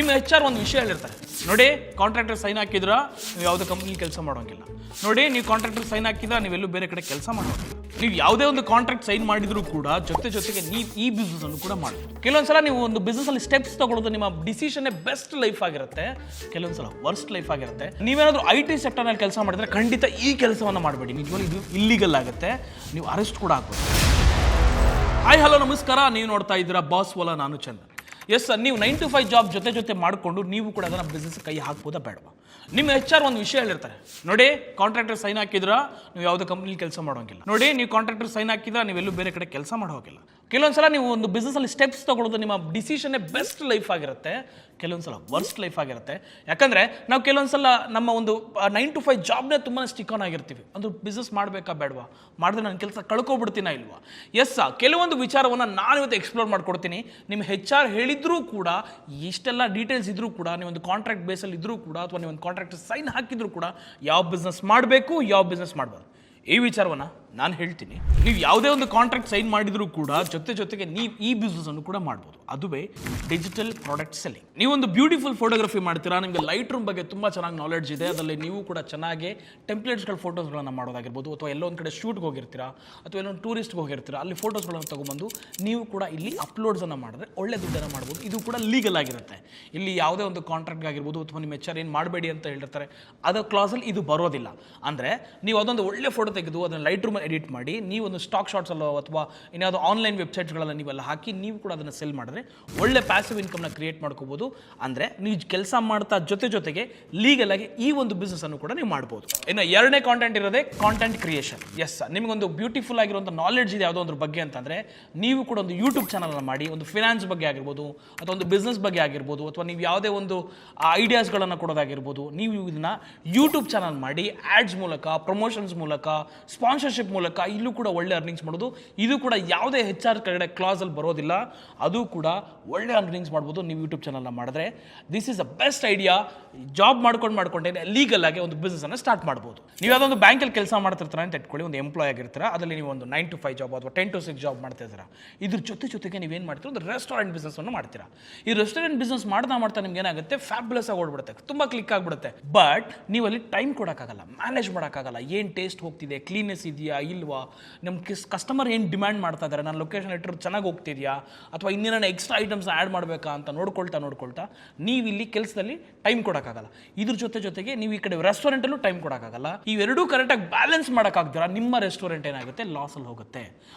ನಿಮ್ಮ HR ಒಂದು ವಿಷಯ ಹೇಳಿರ್ತಾರೆ, ನೋಡಿ ಕಾಂಟ್ರಾಕ್ಟರ್ ಸೈನ್ ಹಾಕಿದ್ರ ನೀವು ಯಾವುದೇ ಕಂಪ್ನಿ ಕೆಲಸ ಮಾಡೋಂಗಿಲ್ಲ, ನೋಡಿ ನೀವು ಕಾಂಟ್ರಾಕ್ಟರ್ ಸೈನ್ ಹಾಕಿದ್ರ ನೀವೆಲ್ಲೂ ಬೇರೆ ಕಡೆ ಕೆಲಸ ಮಾಡೋಂಗಿಲ್ಲ, ನೀವು ಯಾವುದೇ ಒಂದು ಕಾಂಟ್ರಾಕ್ಟ್ ಸೈನ್ ಮಾಡಿದ್ರು ಕೂಡ ಜೊತೆಗೆ ನೀವು ಈ ಬಿಸ್ನೆಸ್ ಅನ್ನು ಕೂಡ ಮಾಡಬಹುದು. ಕೆಲವೊಂದ್ಸಲ ನೀವು ಒಂದು ಬಿಸ್ನೆಸ್ ಅಲ್ಲಿ ಸ್ಟೆಪ್ಸ್ ತಗೊಳ್ಳೋದು ನಿಮ್ಮ ಡಿಸಿಷನ್ ಬೆಸ್ಟ್ ಲೈಫ್ ಆಗಿರುತ್ತೆ, ಕೆಲವೊಂದ್ಸಲ ವರ್ಸ್ಟ್ ಲೈಫ್ ಆಗಿರುತ್ತೆ. ನೀವೇನಾದ್ರೂ IT ಸೆಕ್ಟರ್ ನಲ್ಲಿ ಕೆಲಸ ಮಾಡಿದ್ರೆ ಖಂಡಿತ ಈ ಕೆಲಸವನ್ನ ಮಾಡಬೇಡಿ, ನಿಜವಾಗ್ಲೂ ಇದು ಇಲ್ಲಿಗಲ್ ಆಗುತ್ತೆ, ನೀವು ಅರೆಸ್ಟ್ ಕೂಡ ಆಗ್ಬೋದು. ಹಾಯ್ ಹಲೋ ನಮಸ್ಕಾರ, ನೀವು ನೋಡ್ತಾ ಇದ್ದೀರಾ ಬಾಸ್ ವಾಲಾ, ನಾನು ಚಂದನ್. ಎಸ್ ಸರ್, ನೀವು 9 to 5 ಜಾಬ್ ಜೊತೆ ಮಾಡಿಕೊಂಡು ನೀವು ಕೂಡ ಅದನ್ನ ಬಿಸ್ನೆಸ್ ಕೈ ಹಾಕ್ಬೋದಾ ಬೇಡವಾ? ನಿಮ್ಮ HR ಒಂದು ವಿಷಯ ಹೇಳಿರ್ತಾರೆ, ನೋಡಿ ಕಾಂಟ್ರಾಕ್ಟರ್ ಸೈನ್ ಹಾಕಿದ್ರ ನೀವು ಯಾವುದೇ ಕಂಪ್ನಿ ಕೆಲಸ ಮಾಡೋಂಗಿಲ್ಲ, ನೋಡಿ ನೀವು ಕಾಂಟ್ರಾಕ್ಟರ್ ಸೈನ್ ಹಾಕಿದ್ರ ನೀವೆಲ್ಲೂ ಬೇರೆ ಕಡೆ ಕೆಲಸ ಮಾಡೋಂಗಿಲ್ಲ. ಕೆಲವೊಂದ್ಸಲ ನೀವು ಒಂದು ಬಿಸ್ನೆಸ್ ಅಲ್ಲಿ ಸ್ಟೆಪ್ಸ್ ತಗೊಳ್ಳೋದು ನಿಮ್ಮ ಡಿಸಿಷನ್ ಬೆಸ್ಟ್ ಲೈಫ್ ಆಗಿರುತ್ತೆ, ಕೆಲವೊಂದ್ಸಲ ವರ್ಸ್ಟ್ ಲೈಫ್ ಆಗಿರುತ್ತೆ. ಯಾಕಂದ್ರೆ ನಾವು ಕೆಲವೊಂದ್ಸಲ ನಮ್ಮ ಒಂದು 9 to 5 ಜಾಬ್ನೇ ತುಂಬಾ ಸ್ಟಿಕ್ ಆನ್ ಆಗಿರ್ತೀವಿ. ಅದು ಬಿಸ್ನೆಸ್ ಮಾಡಬೇಕಾ ಬೇಡವಾ, ಮಾಡಿದ್ರೆ ನನ್ನ ಕೆಲಸ ಕಳ್ಕೊಬಿಡ್ತೀನಾ ಇಲ್ವಾ? ಎಸ್, ಕೆಲವೊಂದು ವಿಚಾರವನ್ನು ನಾನು ಇವತ್ತು ಎಕ್ಸ್ಪ್ಲೋರ್ ಮಾಡ್ಕೊಡ್ತೀನಿ. ನಿಮ್ಮ HR ಹೇಳಿದ್ರೂ ಕೂಡ, ಇಷ್ಟೆಲ್ಲ ಡೀಟೇಲ್ಸ್ ಇದ್ರೂ ಕೂಡ, ನೀವೊಂದು ಕಾಂಟ್ರಾಕ್ಟ್ ಬೇಸಲ್ಲಿ ಇದ್ರೂ ಕೂಡ, ಅಥವಾ ನೀವೊಂದು ಕಾಂಟ್ರಾಕ್ಟ್ ಸೈನ್ ಹಾಕಿದ್ರು ಕೂಡ ಯಾವ ಬಿಸ್ನೆಸ್ ಮಾಡಬೇಕು, ಯಾವ ಬಿಸ್ನೆಸ್ ಮಾಡಬಾರ್ದು, ಈ ವಿಚಾರವನ್ನು ನಾನು ಹೇಳ್ತೀನಿ. ನೀವು ಯಾವುದೇ ಒಂದು ಕಾಂಟ್ರಾಕ್ಟ್ ಸೈನ್ ಮಾಡಿದ್ರು ಕೂಡ ಜೊತೆಗೆ ನೀವು ಈ ಬಿಸ್ನೆಸ್ ಅನ್ನು ಕೂಡ ಮಾಡ್ಬೋದು. ಅದುವೇ ಡಿಜಿಟಲ್ ಪ್ರಾಡಕ್ಟ್ ಸೆಲ್ಲಿಂಗ್. ನೀವೊಂದು ಬ್ಯೂಟಿಫುಲ್ ಫೋಟೋಗ್ರಫಿ ಮಾಡ್ತೀರಾ, ನಿಮಗೆ ಲೈಟ್ ರೂಮ್ ಬಗ್ಗೆ ತುಂಬ ಚೆನ್ನಾಗಿ ನಾಲೆಡ್ಜ್ ಇದೆ, ಅದರಲ್ಲಿ ನೀವು ಕೂಡ ಚೆನ್ನಾಗಿ ಟೆಂಪ್ಲೇಟ್ಸ್ಗಳ ಫೋಟೋಸ್ಗಳನ್ನು ಮಾಡೋದಾಗಿರ್ಬೋದು, ಅಥವಾ ಎಲ್ಲೋ ಒಂದು ಕಡೆ ಶೂಟ್ಗೆ ಹೋಗಿರ್ತೀರಾ, ಅಥವಾ ಎಲ್ಲೊಂದು ಟೂರಿಸ್ಟ್ಗೆ ಹೋಗಿರ್ತೀರಾ, ಅಲ್ಲಿ ಫೋಟೋಸ್ಗಳನ್ನು ತೊಗೊಂಬಂದು ನೀವು ಕೂಡ ಇಲ್ಲಿ ಅಪ್ಲೋಡ್ಸನ್ನು ಮಾಡಿದ್ರೆ ಒಳ್ಳೆ ದುಡ್ಡನ್ನು ಮಾಡ್ಬೋದು. ಇದು ಕೂಡ ಲೀಗಲ್ ಆಗಿರುತ್ತೆ. ಇಲ್ಲಿ ಯಾವುದೇ ಒಂದು ಕಾಂಟ್ರಾಕ್ಟ್ ಆಗಿರ್ಬೋದು, ಅಥವಾ ನಿಮ್ಮ HR ಏನು ಮಾಡಬೇಡಿ ಅಂತ ಹೇಳಿರ್ತಾರೆ, ಅದರ ಕ್ಲಾಸಲ್ಲಿ ಇದು ಬರೋದಿಲ್ಲ. ಅಂದರೆ ನೀವು ಅದೊಂದು ಒಳ್ಳೆ ಫೋಟೋ ತೆಗೆದು ಅದನ್ನು ಲೈಟ್ ರೂಮ್ ಎಡಿಟ್ ಮಾಡಿ ನೀವು ಒಂದು ಸ್ಟಾಕ್ ಶಾಟ್ಸ್ ಅಲ್ಲೋ ಅಥವಾ ಇನ್ಯಾವುದೋ ಆನ್ಲೈನ್ ವೆಬ್ಸೈಟ್ಸ್ಗಳೆಲ್ಲ ನೀವೆಲ್ಲ ಹಾಕಿ ನೀವು ಕೂಡ ಅದನ್ನು ಸೆಲ್ ಮಾಡಿದ್ರೆ ಒಳ್ಳೆ ಪ್ಯಾಸಿವ್ ಇನ್ಕಮ್ನ ಕ್ರಿಯೇಟ್ ಮಾಡ್ಕೋಬಹುದು. ಅಂದರೆ ನೀವು ಕೆಲಸ ಮಾಡ್ತಾ ಜೊತೆಗೆ ಲೀಗಲ್ ಆಗಿ ಈ ಒಂದು ಬಿಸ್ನೆಸ್ ಅನ್ನು ಕೂಡ ನೀವು ಮಾಡ್ಬೋದು. ಇನ್ನು ಎರಡನೇ ಕಾಂಟೆಂಟ್ ಇರೋದೇ ಕಾಂಟೆಂಟ್ ಕ್ರಿಯೇಷನ್. ಎಸ್, ನಿಮಗೊಂದು ಬ್ಯೂಟಿಫುಲ್ ಆಗಿರುವಂಥ ನಾಲೆಡ್ಜ್ ಇದೆ ಯಾವುದೋ ಒಂದು ಬಗ್ಗೆ ಅಂತಂದರೆ ನೀವು ಕೂಡ ಒಂದು ಯೂಟ್ಯೂಬ್ ಚಾನಲ್ನ ಮಾಡಿ, ಒಂದು ಫಿನಾನ್ಸ್ ಬಗ್ಗೆ ಆಗಿರ್ಬೋದು, ಅಥವಾ ಒಂದು ಬಿಸ್ನೆಸ್ ಬಗ್ಗೆ ಆಗಿರ್ಬೋದು, ಅಥವಾ ನೀವು ಯಾವುದೇ ಒಂದು ಐಡಿಯಾಸ್ಗಳನ್ನು ಕೊಡೋದಾಗಿರ್ಬೋದು, ನೀವು ಇದನ್ನ ಯೂಟ್ಯೂಬ್ ಚಾನಲ್ ಮಾಡಿ ಆ್ಯಡ್ಸ್ ಮೂಲಕ, ಪ್ರಮೋಷನ್ಸ್ ಮೂಲಕ, ಸ್ಪಾನ್ಸರ್ಶಿಪ್ ಮೂಲಕ ಇಲ್ಲೂ ಕೂಡ ಒಳ್ಳೆ ಅರ್ನಿಂಗ್ಸ್ ಮಾಡೋದು. ಇದು ಕೂಡ ಯಾವುದೇ HR ಕಡೆ ಕ್ಲಾಸಲ್ಲಿ ಬರೋದಿಲ್ಲ, ಅದು ಕೂಡ ಒಳ್ಳೆ ಅರ್ನಿಂಗ್ಸ್ ಮಾಡ್ಬೋದು ನೀವು ಯೂಟ್ಯೂಬ್ ಚಾನಲ್ನ ಮಾಡಿದ್ರೆ. This is a best idea. Job ಮಾಡ್ಕೊಂಡೇ ಲೀಗಲ್ ಆಗಿ ಒಂದು ಬಿಸ್ನೆಸ್ ಅನ್ನು ಸ್ಟಾರ್ಟ್ ಮಾಡ್ಬೋದು. ನೀವು ಯಾವುದೊಂದು ಬ್ಯಾಂಕಲ್ಲಿ ಕೆಲಸ ಮಾಡ್ತಿರ್ತೀರ ಅಂತ ಇಟ್ಕೊಳ್ಳಿ, ಒಂದು ಎಂಪ್ಲಾಯ್ ಆಗಿರ್ತೀರ, ಅದರಲ್ಲಿ ನೀವು ಒಂದು 9 to 5 ಜಾಬ್ ಅಥವಾ 10 to 6 ಜಾಬ್ ಮಾಡ್ತಾ ಇದ್ದೀರಾ. ಇದ್ರ ಜೊತೆಗೆ ನೀವೇನು ಮಾಡ್ತೀರ, ಒಂದು ರೆಸ್ಟೋರೆಂಟ್ ಬಿಸ್ನೆಸ್ ಅನ್ನು ಮಾಡ್ತೀರಾ. ಈ ರೆಸ್ಟೋರೆಂಟ್ ಬಿಸ್ನೆಸ್ ಮಾಡ್ತಾ ನಿಮ್ಗೆ ಏನಾಗುತ್ತೆ, ಫ್ಯಾಬ್ಯುಲಸ್ ಆಗಿ ಓಡ್ಬಿಡುತ್ತೆ, ತುಂಬ ಕ್ಲಿಕ್ ಆಗಿಬಿಡುತ್ತೆ. ಬಟ್ ನೀವು ಅಲ್ಲಿ ಟೈಮ್ ಕೊಡೋಕ್ಕಾಗಲ್ಲ, ಮ್ಯಾನೇಜ್ ಮಾಡೋಕ್ಕಾಗಲ್ಲ. ಏನು ಟೇಸ್ಟ್ ಹೋಗ್ತಿದೆ, ಕ್ಲೀನ್ನೆಸ್ ಇದೆಯಾ ಇಲ್ವಾ, ನಮ್ಮ ಕಸ್ಟಮರ್ ಏನು ಡಿಮ್ಯಾಂಡ್ ಮಾಡ್ತಾ ಇದ್ದಾರೆ, ನಾನು ಲೊಕೇಶನ್ ಇಟ್ಟರು ಚೆನ್ನಾಗಿ ಹೋಗ್ತಿದೆಯಾ, ಅಥವಾ ಇನ್ನೇನ ಎಕ್ಸ್ಟ್ರಾ ಐಟಮ್ಸ್ ಆ್ಯಡ್ ಮಾಡಬೇಕಾ ಅಂತ ನೋಡ್ಕೊಳ್ತಾ ನೀವು ಇಲ್ಲಿ ಕೆಲಸದಲ್ಲಿ ಟೈಮ್ ಕೊಡೋಕ್ಕಾಗಲ್ಲ. ಇದ್ರ ಜೊತೆಗೆ ನೀವು ಈ ಕಡೆ ರೆಸ್ಟೋರೆಂಟಲ್ಲೂ ಟೈಮ್ ಕೊಡೋಕ್ಕಾಗಲ್ಲ. ಇವೆರಡೂ ಕರೆಕ್ಟಾಗಿ ಬ್ಯಾಲೆನ್ಸ್ ಮಾಡೋಕ್ಕಾಗ್ದಿರ ನಿಮ್ಮ ರೆಸ್ಟೋರೆಂಟ್ ಏನಾಗುತ್ತೆ, ಲಾಸಲ್ಲಿ ಹೋಗುತ್ತೆ.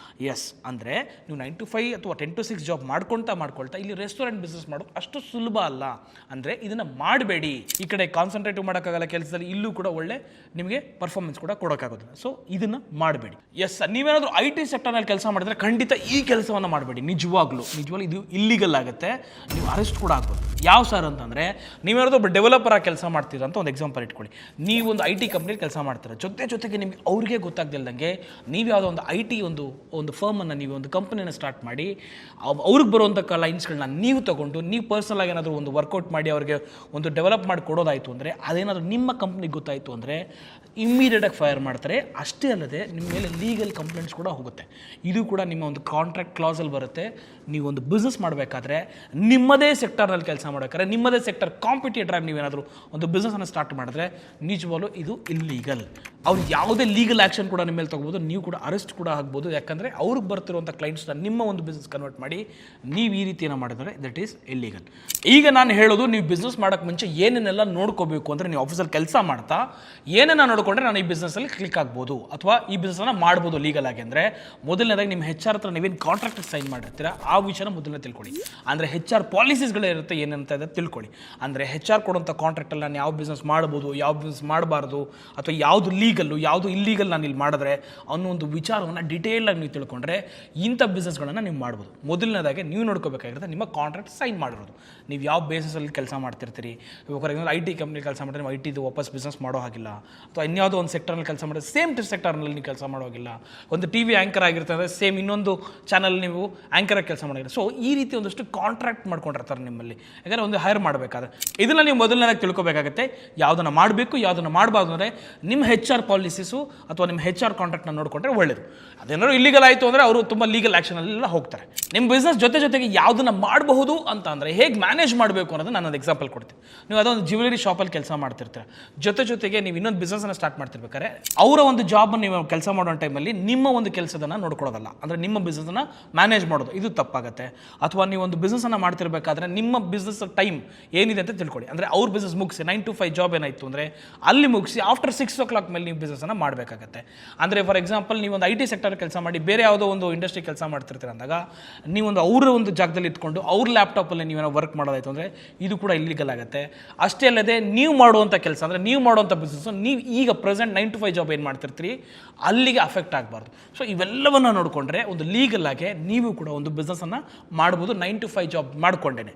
ಎಸ್, ಅಂದರೆ ನೀವು 9 to 5 ಅಥವಾ 10 to 6 ಜಾಬ್ ಮಾಡ್ಕೊಳ್ತಾ ಇಲ್ಲಿ ರೆಸ್ಟೋರೆಂಟ್ ಬಿಸ್ನೆಸ್ ಮಾಡೋದು ಅಷ್ಟು ಸುಲಭ ಅಲ್ಲ. ಅಂದರೆ ಇದನ್ನು ಮಾಡಬೇಡಿ. ಈ ಕಡೆ ಕಾನ್ಸಂಟ್ರೇಟಿವ್ ಮಾಡೋಕ್ಕಾಗಲ್ಲ ಕೆಲಸದಲ್ಲಿ, ಇಲ್ಲೂ ಕೂಡ ಒಳ್ಳೆ ನಿಮಗೆ ಪರ್ಫಾರ್ಮೆನ್ಸ್ ಕೂಡ ಕೊಡೋಕ್ಕಾಗೋದಿಲ್ಲ. ಸೊ ಇದನ್ನು ಮಾಡಬೇಡಿ. ಎಸ್, ನೀವೇನಾದರೂ IT ಸೆಕ್ಟರ್ನಲ್ಲಿ ಕೆಲಸ ಮಾಡಿದ್ರೆ ಖಂಡಿತ ಈ ಕೆಲಸವನ್ನು ಮಾಡಬೇಡಿ. ನಿಜವಾಗ್ಲೂ ಇದು ಇಲ್ಲಿಗಲ್ ಆಗುತ್ತೆ, ನೀವು ಅರೆಸ್ಟ್ ಕೂಡ ಆಗ್ಬೋದು. ಯಾವ ಸರ್ ಅಂತಂದರೆ, ನೀವೇನಾದರೂ ಒಬ್ಬ ಡೆವಲಪರ್ ಆಗಿ ಕೆಲಸ ಮಾಡ್ತೀರಾ ಅಂತ ಒಂದು ಎಕ್ಸಾಂಪಲ್ ಇಟ್ಕೊಳ್ಳಿ. ನೀವು ಒಂದು IT ಕಂಪ್ನಿಲಿ ಕೆಲಸ ಮಾಡ್ತೀರಾ, ಜೊತೆಗೆ ನಿಮಗೆ ಅವ್ರಿಗೆ ಗೊತ್ತಾಗ್ದಿಲ್ದಂಗೆ ನೀವು ಯಾವುದೋ ಒಂದು IT ಒಂದು ಫರ್ಮನ್ನು, ನೀವು ಒಂದು ಕಂಪನಿನ ಸ್ಟಾರ್ಟ್ ಮಾಡಿ ಅವ್ರಿಗೆ ಬರುವಂಥ ಕ್ಲೈಂಟ್ಸ್ಗಳನ್ನ ನೀವು ತೊಗೊಂಡು ನೀವು ಪರ್ಸನಲ್ ಆಗಿ ಏನಾದರೂ ಒಂದು ವರ್ಕೌಟ್ ಮಾಡಿ ಅವ್ರಿಗೆ ಒಂದು ಡೆವಲಪ್ ಮಾಡಿ ಕೊಡೋದಾಯಿತು ಅಂದರೆ, ಅದೇನಾದರೂ ನಿಮ್ಮ ಕಂಪ್ನಿಗೆ ಗೊತ್ತಾಯಿತು ಅಂದರೆ ಇಮ್ಮಿಡಿಯೇಟಾಗಿ ಫೈರ್ ಮಾಡ್ತಾರೆ. ಅಷ್ಟೇ ಅಲ್ಲದೆ ನಿಮ್ಮ ಮೇಲೆ ಲೀಗಲ್ ಕಂಪ್ಲೇಂಟ್ಸ್ ಕೂಡ ಹೋಗುತ್ತೆ. ಇದು ಕೂಡ ನಿಮ್ಮ ಒಂದು ಕಾಂಟ್ರಾಕ್ಟ್ ಕ್ಲಾಸಲ್ಲಿ ಬರುತ್ತೆ. ನೀವು ಒಂದು ಬಿಸ್ನೆಸ್ ಮಾಡಬೇಕಾದ್ರೆ, ನಿಮ್ಮದೇ ಸೆಕ್ಟರ್ನಲ್ಲಿ ಕೆಲಸ ಮಾಡಬೇಕಾದ್ರೆ, ನಿಮ್ಮದೇ ಸೆಕ್ಟರ್ ಕಾಂಪಿಟೇಟರ್ ಆಗಿ ನೀವೇನಾದರೂ ಒಂದು ಬಿಸ್ನೆಸ್ಸನ್ನು ಸ್ಟಾರ್ಟ್ ಮಾಡಿದ್ರೆ ನಿಜವಾಗ್ಲೂ ಇದು ಇಲ್ಲೀಗಲ್. ಅವ್ರು ಯಾವುದೇ ಲೀಗಲ್ ಆ್ಯಕ್ಷನ್ ಕೂಡ ನಿಮ್ಮ ಮೇಲೆ ತೊಗೋಬೋದು, ನೀವು ಕೂಡ ಅರೆಸ್ಟ್ ಕೂಡ ಆಗ್ಬೋದು. ಯಾಕಂದರೆ ಅವ್ರಿಗೆ ಬರ್ತಿರುವಂಥ ಕ್ಲೈಂಟ್ಸ್ನ ನಿಮ್ಮ ಒಂದು ಬಿಸ್ನೆಸ್ ಕನ್ವರ್ಟ್ ಮಾಡಿ ನೀವು ಈ ರೀತಿಯನ್ನು ಮಾಡಿದರೆ ದಟ್ ಈಸ್ ಇಲ್ಲೀಗಲ್. ಈಗ ನಾನು ಹೇಳೋದು, ನೀವು ಬಿಸ್ನೆಸ್ ಮಾಡೋಕ್ಕೆ ಮುಂಚೆ ಏನೇನೆಲ್ಲ ನೋಡ್ಕೋಬೇಕು ಅಂದರೆ, ನೀವು ಆಫೀಸಲ್ಲಿ ಕೆಲಸ ಮಾಡ್ತಾ ಏನೇನ ನೋಡಿಕೊಂಡ್ರೆ ನಾನು ಈ ಬಿಸ್ನೆಸ್ಸಲ್ಲಿ ಕ್ಲಿಕ್ ಆಗ್ಬೋದು ಅಥವಾ ಈ ಬಿಸ್ನೆಸ್ಸನ್ನು ಮಾಡ್ಬೋದು ಲೀಗಲ್ ಆಗಿ ಅಂದರೆ, ಮೊದಲನೇದಾಗಿ ನಿಮ್ಮ HR ಹತ್ರ ನೀವೇನು ಕಾಂಟ್ರಾಕ್ಟ್ ಸೈನ್ ಮಾಡಿರ್ತೀರ ಆ ವಿಷಯನ ಮೊದಲನೇ ತಿಳ್ಕೊಳ್ಳಿ. ಅಂದರೆ HR ಪಾಲಿಸೀಸ್ಗಳಿರುತ್ತೆ ಏನಂತ ಇದೆ ತಿಳ್ಕೊಳ್ಳಿ. ಅಂದರೆ HR ಕೊಡುವಂಥ ಕಾಂಟ್ರಾಕ್ಟಲ್ಲಿ ನಾನು ಯಾವ ಬಿಸ್ನೆಸ್ ಮಾಡ್ಬೋದು, ಯಾವ ಬಿಸ್ನೆಸ್ ಮಾಡಬಾರ್ದು, ಅಥವಾ ಯಾವುದು ಲೀಗಲ್ಲು ಯಾವುದು ಇಲ್ಲೀಗಲ್ ನಾನು ಇಲ್ಲಿ ಮಾಡಿದ್ರೆ ಅನ್ನೋ ಒಂದು ವಿಚಾರವನ್ನು ಡೀಟೇಲಾಗಿ ನೀವು ತಿಳ್ಕೊಂಡ್ರೆ ಇಂಥ ಬಿಸ್ನೆಸ್ಗಳನ್ನು ನೀವು ಮಾಡ್ಬೋದು. ಮೊದಲನೇದಾಗಿ ನೀವು ನೋಡ್ಕೋಬೇಕಾಗಿರುತ್ತೆ ನಿಮ್ಮ ಕಾಂಟ್ರಾಕ್ಟ್ ಸೈನ್ ಮಾಡಿರೋದು. ನೀವು ಯಾವ ಬೇಸಿಸಲ್ಲಿ ಕೆಲಸ ಮಾಡ್ತಿರ್ತೀರಿ. ಫಾರ್ ಎಕ್ಸಾಂಪಲ್ IT ಕಂಪ್ನಿ ಕೆಲಸ ಮಾಡಿದ್ರೆ ನೀವು IT ವಾಪಸ್ ಬಿಸ್ನೆಸ್ ಮಾಡೋ ಹಾಗಿಲ್ಲ, ಅಥವಾ ಇನ್ಯಾವುದೋ ಒಂದು ಸೆಕ್ಟರ್ನಲ್ಲಿ ಕೆಲಸ ಮಾಡಿದ್ರೆ ಸೇಮ್ ಸೆಕ್ಟರ್ನಲ್ಲಿ ನೀವು ಕೆಲಸ ಮಾಡೋ ಹಾಗಿಲ್ಲ. ಒಂದು TV ಆ್ಯಂಕರ್ ಆಗಿರ್ತದೆ, ಸೇಮ್ ಇನ್ನೊಂದು ಚಾನಲ್ ನೀವು ಆ್ಯಂಕರಾಗಿ ಕೆಲಸ ಮಾಡೋಂಗಿಲ್ಲ. ಸೊ ಈ ರೀತಿ ಒಂದಷ್ಟು ಕಾಂಟ್ರಾಕ್ಟ್ ಮಾಡ್ಕೊಂಡಿರ್ತಾರೆ ನಿಮ್ಮಲ್ಲಿ, ಯಾಕಂದರೆ ಒಂದು ಹೈರ್ ಮಾಡಬೇಕಾದ್ರೆ. ಇದನ್ನು ನೀವು ಮೊದಲನೇದಾಗಿ ತಿಳ್ಕೊಬೇಕಾಗತ್ತೆ, ಯಾವುದನ್ನು ಮಾಡಬೇಕು ಯಾವುದನ್ನು ಮಾಡಬಾರ್ದು ಅಂದರೆ ನಿಮ್ಮ HR ಪಾಲಿಸೀಸು ಅಥವಾ ನಿಮ್ಮ HR ಕಾಂಟ್ರಾಕ್ಟ್ನ ನೋಡಿಕೊಂಡ್ರೆ ಒಳ್ಳೆಯದು. ಅದೇನಾದ್ರು ಇಲ್ಲಿಗಲ್ ಆಯಿತು ಅಂದರೆ ಅವರು ತುಂಬ ಲೀಗಲ್ ಆ್ಯಕ್ಷನಲ್ಲೆಲ್ಲ ಹೋಗ್ತಾರೆ. ನಿಮ್ಮ ಬಿಸ್ನೆಸ್ ಜೊತೆಗೆ ಯಾವುದನ್ನು ಮಾಡಬಹುದು ಅಂತ ಅಂದರೆ ಹೇಗೆ ಮ್ಯಾನೇಜ್ ಮಾಡಬೇಕು ಅನ್ನೋದು ನಾನು ಒಂದು ಎಕ್ಸಾಂಪಲ್ ಕೊಡ್ತೀನಿ. ನೀವು ಅದೊಂದು ಜ್ಯುವೆಲರಿ ಶಾಪಲ್ಲಿ ಕೆಲಸ ಮಾಡ್ತಿರ್ತೀರ, ಜೊತೆಗೆ ನೀವು ಇನ್ನೊಂದು ಬಿಸ್ನೆಸ್ನ ಸ್ಟಾರ್ಟ್ ಮಾಡ್ತಿರ್ಬೇಕಾದ್ರೆ ಅವರ ಒಂದು ಜಾಬನ್ನು ನೀವು ಕೆಲಸ ಮಾಡೋ ಟೈಮಲ್ಲಿ ನಿಮ್ಮ ಒಂದು ಕೆಲಸದನ್ನು ನೋಡ್ಕೊಳ್ಳೋದಲ್ಲ, ಅಂದರೆ ನಿಮ್ಮ ಬಿಸ್ನೆಸ್ನ ಮ್ಯಾನೇಜ್ ಮಾಡೋದು, ಇದು ತಪ್ಪಾಗುತ್ತೆ. ಅಥವಾ ನೀವು ಒಂದು ಬಿಸ್ನೆಸ್ಸನ್ನು ಮಾಡ್ತಿರ್ಬೇಕಾದ್ರೆ ನಿಮ್ಮ ಬಿಸ್ನೆಸ್ ಟೈಮ್ ಏನಿದೆ ಅಂತ ತಿಳ್ಕೊಳ್ಳಿ. ಅಂದರೆ ಅವ್ರ ಬಿಸ್ನೆಸ್ ಮುಗಿಸಿ 9 to 5 ಜಾಬ್ ಏನಾಯಿತು ಅಂದರೆ ಅಲ್ಲಿ ಮುಗಿಸಿ ಆಫ್ಟರ್ 6 o'clock ಮೇಲೆ ನೀವು ಬಿಸ್ನೆಸ್ಸನ್ನು ಮಾಡಬೇಕಾಗತ್ತೆ. ಅಂದರೆ ಫಾರ್ ಎಕ್ಸಾಂಪಲ್ ನೀವು ಒಂದು IT ಸೆಕ್ಟರ್ ಕೆಲಸ ಮಾಡಿ ಬೇರೆ ಯಾವುದೋ ಒಂದು ಇಂಡಸ್ಟ್ರಿ ಕೆಲಸ ಮಾಡ್ತಿರ್ತೀರ ಅಂದಾಗ ನೀವೊಂದು ಅವರ ಒಂದು ಜಾಗದಲ್ಲಿ ಇಟ್ಕೊಂಡು ಅವ್ರ ಲ್ಯಾಪ್ಟಾಪಲ್ಲಿ ನೀವೇನೋ ವರ್ಕ್ ಮಾಡೋದಾಯ್ತು ಅಂದರೆ ಇದು ಕೂಡ ಇಲ್ಲಿಗಲ್ ಆಗುತ್ತೆ. ಅಷ್ಟೇ ಅಲ್ಲದೆ ನೀವು ಮಾಡುವಂಥ ಕೆಲಸ ಅಂದರೆ ನೀವು ಮಾಡುವಂಥ ಬಿಸ್ನೆಸ್ಸು ನೀವು ಈಗ ಪ್ರೆಸೆಂಟ್ 9 to 5 ಜಾಬ್ ಏನು ಮಾಡ್ತಿರ್ತೀರಿ ಅಲ್ಲಿಗೆ ಅಫೆಕ್ಟ್ ಆಗಬಾರ್ದು. ಸೊ ಇವೆಲ್ಲವನ್ನು ನೋಡಿಕೊಂಡ್ರೆ ಒಂದು ಲೀಗಲ್ ಆಗಿ ನೀವು ಕೂಡ ಒಂದು ಬಿಸ್ನೆಸ್ಸನ್ನು ಮಾಡ್ಬೋದು 9 to 5 ಜಾಬ್ ಮಾಡಿಕೊಂಡೇನೆ.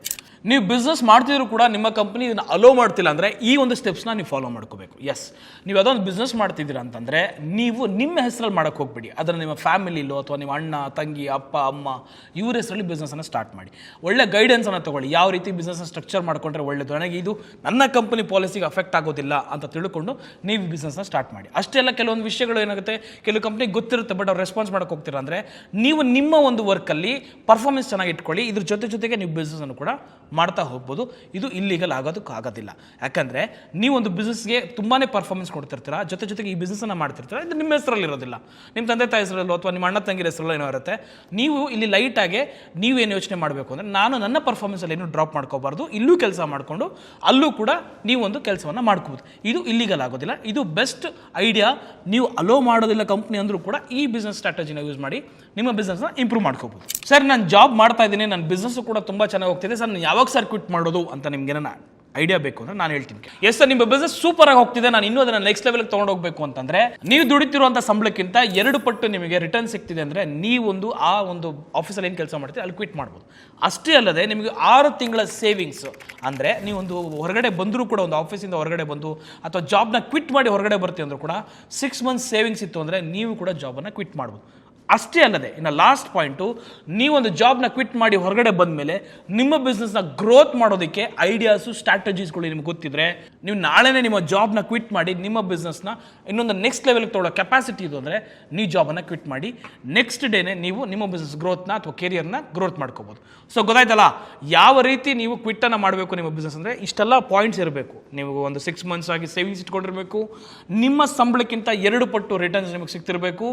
ನೀವು ಬಿಸ್ನೆಸ್ ಮಾಡ್ತಿದ್ರು ಕೂಡ ನಿಮ್ಮ ಕಂಪ್ನಿ ಇದನ್ನು ಅಲೋ ಮಾಡ್ತಿಲ್ಲ ಅಂದರೆ ಈ ಒಂದು ಸ್ಟೆಪ್ಸ್ನ ನೀವು ಫಾಲೋ ಮಾಡ್ಕೋಬೇಕು. ಎಸ್, ನೀವು ಅದೊಂದು ಬಿಸ್ನೆಸ್ ಮಾಡ್ತಿದ್ದೀರಾ ಅಂತಂದರೆ ನೀವು ನಿಮ್ಮ ಹೆಸರಲ್ಲಿ ಮಾಡೋಕ್ಕೆ ಹೋಗ್ಬಿಡಿ, ಅದನ್ನು ನಿಮ್ಮ ಫ್ಯಾಮಿಲಿಲೋ ಅಥವಾ ನಿಮ್ಮ ಅಣ್ಣ ತಂಗಿ ಅಪ್ಪ ಅಮ್ಮ ಇವ್ರ ಹೆಸರಲ್ಲಿ ಬಿಸ್ನೆಸ್ಸನ್ನು ಸ್ಟಾರ್ಟ್ ಮಾಡಿ. ಒಳ್ಳೆ ಗೈಡೆನ್ಸನ್ನು ತೊಗೊಳ್ಳಿ, ಯಾವ ರೀತಿ ಬಿಸ್ನೆಸ್ನ ಸ್ಟ್ರಕ್ಚರ್ ಮಾಡ್ಕೊಂಡ್ರೆ ಒಳ್ಳೆಯದು, ನನಗೆ ಇದು ನನ್ನ ಕಂಪನಿ ಪಾಲಿಸಿಗೆ ಅಫೆಕ್ಟ್ ಆಗೋದಿಲ್ಲ ಅಂತ ತಿಳ್ಕೊಂಡು ನೀವು ಬಿಸ್ನೆಸ್ನ ಸ್ಟಾರ್ಟ್ ಮಾಡಿ. ಅಷ್ಟೆಲ್ಲ ಕೆಲವೊಂದು ವಿಷಯಗಳು ಏನಾಗುತ್ತೆ, ಕೆಲವು ಕಂಪ್ನಿಗೆ ಗೊತ್ತಿರುತ್ತೆ ಬಟ್ ಅವ್ರು ರೆಸ್ಪಾನ್ಸ್ ಮಾಡೋಕ್ಕೆ ಹೋಗ್ತೀರಾ ಅಂದರೆ ನೀವು ನಿಮ್ಮ ಒಂದು ವರ್ಕಲ್ಲಿ ಪರ್ಫಾರ್ಮೆನ್ಸ್ ಚೆನ್ನಾಗಿ ಇಟ್ಕೊಳ್ಳಿ, ಇದ್ರ ಜೊತೆಗೆ ನೀವು ಬಿಸ್ನೆಸ್ಸನ್ನು ಕೂಡ ಮಾಡ್ತಾ ಹೋಗ್ಬೋದು. ಇದು ಇಲ್ಲಿಗಲ್ ಆಗೋದಿಲ್ಲ. ಯಾಕಂದರೆ ನೀವು ಒಂದು ಬಿಸ್ನೆಸ್ಗೆ ತುಂಬಾ ಪರ್ಫಾರ್ಮೆನ್ಸ್ ಕೊಡ್ತಿರ್ತೀರ, ಜೊತೆಗೆ ಈ ಬಿಸ್ನೆಸ್ಸನ್ನು ಮಾಡ್ತಿರ್ತೀರ, ಇದು ನಿಮ್ಮ ಹೆಸರಲ್ಲಿ ಇರೋದಿಲ್ಲ, ನಿಮ್ಮ ತಂದೆ ತಾಯಿ ಹೆಸರಲ್ಲೋ ಅಥವಾ ನಿಮ್ಮ ಅಣ್ಣ ತಂಗಿರ ಹೆಸರಲ್ಲೋ ಏನೋ ಇರುತ್ತೆ. ನೀವು ಇಲ್ಲಿ ಲೈಟಾಗಿ ನೀವೇನು ಯೋಚನೆ ಮಾಡಬೇಕು ಅಂದರೆ ನಾನು ನನ್ನ ಪರ್ಫಾರ್ಮೆನ್ಸಲ್ಲಿ ಏನು ಡ್ರಾಪ್ ಮಾಡ್ಕೋಬಾರ್ದು, ಇಲ್ಲೂ ಕೆಲಸ ಮಾಡಿಕೊಂಡು ಅಲ್ಲೂ ಕೂಡ ನೀವು ಒಂದು ಕೆಲಸವನ್ನು ಮಾಡ್ಕೋಬೋದು. ಇದು ಇಲ್ಲಿಗಲ್ ಆಗೋದಿಲ್ಲ, ಇದು ಬೆಸ್ಟ್ ಐಡಿಯಾ. ನೀವು ಅಲೋ ಮಾಡೋದಿಲ್ಲ ಕಂಪ್ನಿ ಅಂದರೂ ಕೂಡ ಈ ಬಿಸ್ನೆಸ್ ಸ್ಟ್ರಾಟಜಿನ ಯೂಸ್ ಮಾಡಿ ನಿಮ್ಮ ಬಿಸ್ನೆಸ್ನ ಇಂಪ್ರೂವ್ ಮಾಡ್ಕೋಬೋದು. ಸರ್ ನಾನು ಜಾಬ್ ಮಾಡ್ತಾ ಇದ್ದೀನಿ, ನನ್ನ ಬಿಸ್ನೆಸ್ಸು ಕೂಡ ತುಂಬ ಚೆನ್ನಾಗಿ ಹೋಗ್ತಿದೆ ಸರ್, ನಾನು ಯಾವಾಗ ಸರ್ ಕ್ವಿಟ್ ಮಾಡೋದು ಅಂತ ನಿಮ್ಗೆ ಐಡಿಯಾ ಬೇಕು ಅಂದರೆ ನಾನು ಹೇಳ್ತೀನಿ. ಎಸ್ ಸರ್, ನಿಮ್ಮ ಬಿಸ್ನೆಸ್ ಸೂಪರ್ ಆಗಿ ಹೋಗ್ತಿದೆ, ನಾನು ಇನ್ನೂ ಅದನ್ನು ನೆಕ್ಸ್ಟ್ ಲೆವೆಲ್ಗೆ ತೊಗೊಂಡು ಹೋಗಬೇಕು ಅಂತಂದರೆ ನೀವು ದುಡಿತಿರುವಂಥ ಸಂಬಳಕ್ಕಿಂತ 2 ಪಟ್ಟು ನಿಮಗೆ ರಿಟರ್ನ್ ಸಿಗ್ತಿದೆ ಅಂದರೆ ನೀವೊಂದು ಆ ಒಂದು ಆಫೀಸಲ್ಲಿ ಏನು ಕೆಲಸ ಮಾಡ್ತೀರಿ ಅಲ್ಲಿ ಕ್ವಿಟ್ ಮಾಡ್ಬೋದು. ಅಷ್ಟೇ ಅಲ್ಲದೆ ನಿಮಗೆ 6 ತಿಂಗಳ ಸೇವಿಂಗ್ಸ್, ಅಂದರೆ ನೀವೊಂದು ಹೊರಗಡೆ ಬಂದರೂ ಕೂಡ ಒಂದು ಆಫೀಸಿಂದ ಹೊರಗಡೆ ಬಂದು ಅಥವಾ ಜಾಬ್ನ ಕ್ವಿಟ್ ಮಾಡಿ ಹೊರಗಡೆ ಬರ್ತೀವಿ ಅಂದರೂ ಕೂಡ 6 months ಸೇವಿಂಗ್ಸ್ ಇತ್ತು ಅಂದರೆ ನೀವು ಕೂಡ ಜಾಬನ್ನು ಕ್ವಿಟ್ ಮಾಡ್ಬೋದು. ಅಷ್ಟೇ ಅಲ್ಲದೆ ಇನ್ನು ಲಾಸ್ಟ್ ಪಾಯಿಂಟು, ನೀವೊಂದು ಜಾಬ್ನ ಕ್ವಿಟ್ ಮಾಡಿ ಹೊರಗಡೆ ಬಂದ ಮೇಲೆ ನಿಮ್ಮ ಬಿಸ್ನೆಸ್ನ ಗ್ರೋತ್ ಮಾಡೋದಕ್ಕೆ ಐಡಿಯಾಸು ಸ್ಟ್ರಾಟಜೀಸ್ಗಳು ನಿಮ್ಗೆ ಗೊತ್ತಿದ್ರೆ ನೀವು ನಾಳೆನೇ ನಿಮ್ಮ ಜಾಬ್ನ ಕ್ವಿಟ್ ಮಾಡಿ ನಿಮ್ಮ ಬಿಸ್ನೆಸ್ನ ಇನ್ನೊಂದು ನೆಕ್ಸ್ಟ್ ಲೆವೆಲ್ಗೆ ತೊಗೊಳ್ಳೋ ಕೆಪಾಸಿಟಿ ಇದು ಅಂದರೆ ನೀವು ಜಾಬನ್ನು ಕ್ವಿಟ್ ಮಾಡಿ ನೆಕ್ಸ್ಟ್ ಡೇನೇ ನೀವು ನಿಮ್ಮ ಬಿಸ್ನೆಸ್ ಗ್ರೋತ್ನ ಅಥವಾ ಕೆರಿಯರ್ನ ಗ್ರೋತ್ ಮಾಡ್ಕೋಬೋದು. ಸೊ ಗೊತ್ತಾಯ್ತಲ್ಲ ಯಾವ ರೀತಿ ನೀವು ಕ್ವಿಟ್ಟನ್ನು ಮಾಡಬೇಕು ನಿಮ್ಮ ಬಿಸ್ನೆಸ್ ಅಂದರೆ ಇಷ್ಟೆಲ್ಲ ಪಾಯಿಂಟ್ಸ್ ಇರಬೇಕು. ನೀವು ಒಂದು 6 months ಆಗಿ ಸೇವಿಂಗ್ಸ್ ಇಟ್ಕೊಂಡಿರಬೇಕು, ನಿಮ್ಮ ಸಂಬಳಕ್ಕಿಂತ 2 ಪಟ್ಟು ರಿಟರ್ನ್ಸ್ ನಿಮಗೆ ಸಿಗ್ತಿರಬೇಕು,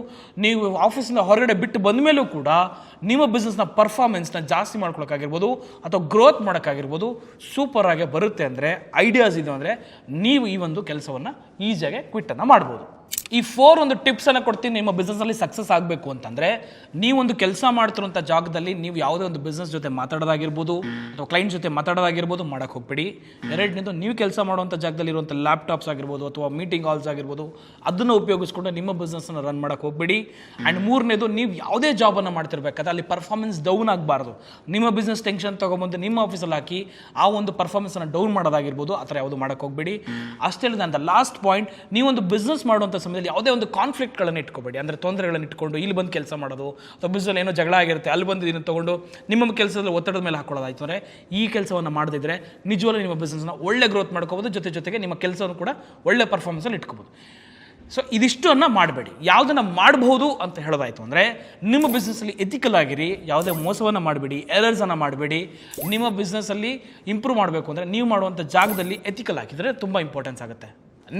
ನೀವು ಆಫೀಸಿಂದ ಹೊರಗಡೆ ಬಿಟ್ಟು ಬಂದ ಮೇಲೂ ಕೂಡ ನಿಮ್ಮ ಬಿಸ್ನೆಸ್ನ ಪರ್ಫಾರ್ಮೆನ್ಸ್ನ ಜಾಸ್ತಿ ಮಾಡ್ಕೊಳಕ್ಕಾಗಿರ್ಬೋದು ಅಥವಾ ಗ್ರೋತ್ ಮಾಡೋಕ್ಕಾಗಿರ್ಬೋದು ಸೂಪರ್ ಆಗಿ ಬರುತ್ತೆ. ಅಂದರೆ ಐಡಿಯಾಸ್ ಇದು ಅಂದರೆ ನೀವು ಈ ಒಂದು ಕೆಲಸವನ್ನು ಈಸಿಯಾಗಿ ಕ್ವಿಟ್ಟನ್ನು ಮಾಡ್ಬೋದು. ಈ 4 ಒಂದು ಟಿಪ್ಸನ್ನು ಕೊಡ್ತೀನಿ ನಿಮ್ಮ ಬಿಸ್ನೆಸ್ಸಲ್ಲಿ ಸಕ್ಸಸ್ ಆಗಬೇಕು ಅಂತಂದರೆ. ನೀವೊಂದು ಕೆಲಸ ಮಾಡ್ತಿರೋಂಥ ಜಾಗದಲ್ಲಿ ನೀವು ಯಾವುದೇ ಒಂದು ಬಿಸ್ನೆಸ್ ಜೊತೆ ಮಾತಾಡೋದಾಗಿರ್ಬೋದು ಅಥವಾ ಕ್ಲೈಂಟ್ ಜೊತೆ ಮಾತಾಡೋದಾಗಿರ್ಬೋದು ಮಾಡೋಕ್ಕೆ ಹೋಗ್ಬೇಡಿ. ಎರಡನೇದು, ನೀವು ಕೆಲಸ ಮಾಡುವಂಥ ಜಾಗದಲ್ಲಿ ಇರುವಂಥ ಲ್ಯಾಪ್ಟಾಪ್ಸ್ ಆಗಿರ್ಬೋದು ಅಥವಾ ಮೀಟಿಂಗ್ ಹಾಲ್ಸ್ ಆಗಿರ್ಬೋದು ಅದನ್ನು ಉಪಯೋಗಿಸ್ಕೊಂಡು ನಿಮ್ಮ ಬಿಸ್ನೆಸ್ಸನ್ನು ರನ್ ಮಾಡೋಕ್ಕೆ ಹೋಗ್ಬೇಡಿ. ಆ್ಯಂಡ್ ಮೂರನೇದು, ನೀವು ಯಾವುದೇ ಜಾಬನ್ನು ಮಾಡ್ತಿರ್ಬೇಕಾದ್ರೆ ಅಲ್ಲಿ ಪರ್ಫಾರ್ಮೆನ್ಸ್ ಡೌನ್ ಆಗಬಾರ್ದು. ನಿಮ್ಮ ಬಿಸ್ನೆಸ್ ಟೆನ್ಷನ್ ತೊಗೊಂಬಂದು ನಿಮ್ಮ ಆಫೀಸಲ್ಲಿ ಹಾಕಿ ಆ ಒಂದು ಪರ್ಫಾರ್ಮೆನ್ಸನ್ನು ಡೌನ್ ಮಾಡೋದಾಗಿರ್ಬೋದು ಆ ಥರ ಯಾವುದು ಮಾಡೋಕ್ಕೆ ಹೋಗ್ಬೇಡಿ. ಅಷ್ಟೇ ಅಲ್ಲದೆ ಅಂತ ಲಾಸ್ಟ್ ಪಾಯಿಂಟ್, ನೀವೊಂದು ಬಿಸ್ನೆಸ್ ಮಾಡುವಂಥ ಸಮಯದಲ್ಲಿ ಯಾವುದೇ ಒಂದು ಕಾನ್ಫ್ಲಿಕ್ಟ್ಗಳನ್ನು ಇಟ್ಕೋಬೇಡಿ. ಅಂದರೆ ತೊಂದರೆಗಳನ್ನು ಇಟ್ಕೊಂಡು ಇಲ್ಲಿ ಬಂದು ಕೆಲಸ ಮಾಡೋದು ಅಥವಾ ಬಿಸ್ನೆಸ್ ಏನೋ ಜಗಳ ಆಗಿರುತ್ತೆ ಅಲ್ಲಿ ಬಂದು ಇದನ್ನು ತೊಗೊಂಡು ನಿಮ್ಮ ಕೆಲಸದಲ್ಲಿ ಒತ್ತಡದ ಮೇಲೆ ಹಾಕೊಳ್ಳೋದಾಯ್ತು ಅಂದರೆ ಈ ಕೆಲಸವನ್ನು ಮಾಡದಿದ್ದರೆ ನಿಜವಾಗ್ಲೂ ನಿಮ್ಮ ಬಿಸ್ನೆಸ್ನ ಒಳ್ಳೆ ಗ್ರೋತ್ ಮಾಡ್ಕೋಬೋದು, ಜೊತೆಗೆ ನಿಮ್ಮ ಕೆಲಸವನ್ನು ಕೂಡ ಒಳ್ಳೆ ಪರ್ಫಾರ್ಮೆನ್ಸಲ್ಲಿ ಇಟ್ಕೋಬೋದು. ಸೊ ಇದಿಷ್ಟನ್ನು ಮಾಡಬೇಡಿ. ಯಾವುದನ್ನು ಮಾಡಬಹುದು ಅಂತ ಹೇಳೋದಾಯಿತು ಅಂದರೆ ನಿಮ್ಮ ಬಿಸ್ನೆಸ್ಸಲ್ಲಿ ಎಥಿಕಲ್ ಆಗಿರಿ, ಯಾವುದೇ ಮೋಸವನ್ನು ಮಾಡಬೇಡಿ, ಎರರ್ಸನ್ನು ಮಾಡಬೇಡಿ. ನಿಮ್ಮ ಬಿಸ್ನೆಸ್ಸಲ್ಲಿ ಇಂಪ್ರೂವ್ ಮಾಡಬೇಕು ಅಂದರೆ ನೀವು ಮಾಡುವಂಥ ಜಾಗದಲ್ಲಿ ಎಥಿಕಲ್ ಆಗಿದ್ದರೆ ತುಂಬ ಇಂಪಾರ್ಟೆನ್ಸ್ ಆಗುತ್ತೆ.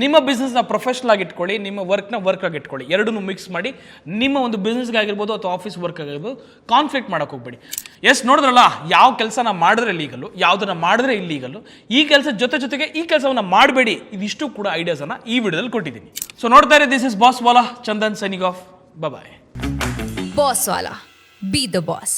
ನಿಮ್ಮ ಬಿಸ್ನೆಸ್ನ ಪ್ರೊಫೆಷನಲ್ ಆಗಿ ಇಟ್ಕೊಳ್ಳಿ, ನಿಮ್ಮ ವರ್ಕ್ನ ವರ್ಕಾಗಿ ಇಟ್ಕೊಳ್ಳಿ. ಎರಡನ್ನೂ ಮಿಕ್ಸ್ ಮಾಡಿ ನಿಮ್ಮ ಒಂದು ಬಿಸ್ನೆಸ್ಗೆ ಆಗಿರ್ಬೋದು ಅಥವಾ ಆಫೀಸ್ ವರ್ಕ್ ಆಗಿರ್ಬೋದು ಕಾನ್ಫ್ಲಿಕ್ಟ್ ಮಾಡೋಕ್ಕೆ ಹೋಗ್ಬೇಡಿ. ಎಸ್, ನೋಡಿದ್ರಲ್ಲ ಯಾವ ಕೆಲಸನ ಮಾಡಿದ್ರೆ ಲೀಗಲ್ಲು, ಯಾವುದನ್ನು ಮಾಡಿದ್ರೆ ಇಲ್ಲೀಗಲ್ಲು. ಈ ಕೆಲಸ ಜೊತೆಗೆ ಈ ಕೆಲಸವನ್ನು ಮಾಡಬೇಡಿ. ಇದಿಷ್ಟು ಕೂಡ ಐಡಿಯಾಸನ್ನು ಈ ವಿಡಿಯೋದಲ್ಲಿ ಕೊಟ್ಟಿದ್ದೀನಿ. ಸೊ ನೋಡ್ತಾ ಇರಿ, ದಿಸ್ ಇಸ್ ಬಾಸ್ ವಾಲಾ, Chandan signing off. Bye. Boss ವಾಲಾ, ಬಿ ದ ಬಾಸ್.